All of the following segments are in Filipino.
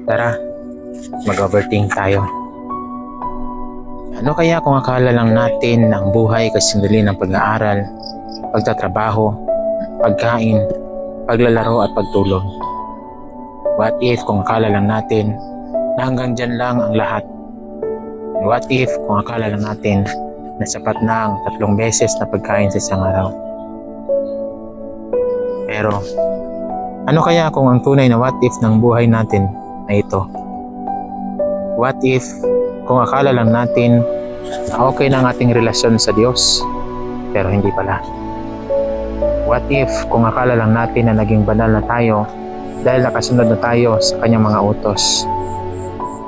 Tara, mag-overthink tayo. Ano kaya kung akala lang natin na ang buhay ay sandali ng pag-aaral, pagtatrabaho, pagkain, paglalaro at pagtulog? What if kung akala lang natin na hanggang dyan lang ang lahat? What if kung akala lang natin na sapat na ang 3 beses na pagkain sa isang araw? Pero ano kaya kung ang tunay na what if ng buhay natin ay ito? What if kung akala lang natin na okay na ang ating relasyon sa Diyos, pero hindi pala? What if kung akala lang natin na naging banal na tayo dahil nakasunod na tayo sa kanyang mga utos,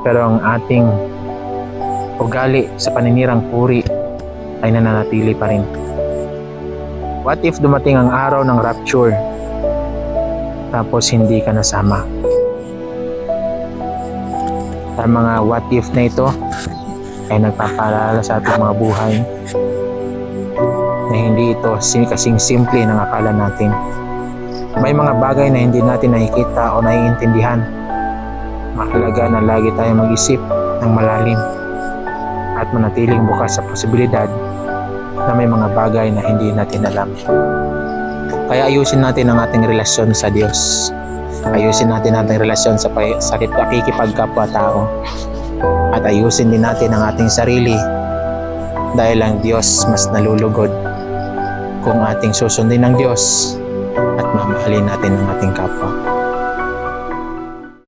pero ang ating ugali sa paninirang puri ay nananatili pa rin? What if dumating ang araw ng rapture tapos hindi ka nasama? Ang mga what if na ito ay nagpapaalala sa ating mga buhay na hindi ito kasing simple ng akala natin. May mga bagay na hindi natin nakikita o naiintindihan. Mahalaga na lagi tayong mag-isip ng malalim at manatiling bukas sa posibilidad na may mga bagay na hindi natin alam. Kaya ayusin natin ang ating relasyon sa Diyos. Ayusin natin ang ating relasyon sa pakikipagkapwa-tao. At ayusin din natin ang ating sarili dahil ang Diyos mas nalulugod kung ating susundin ng Diyos at mamahalin natin ang ating kapwa.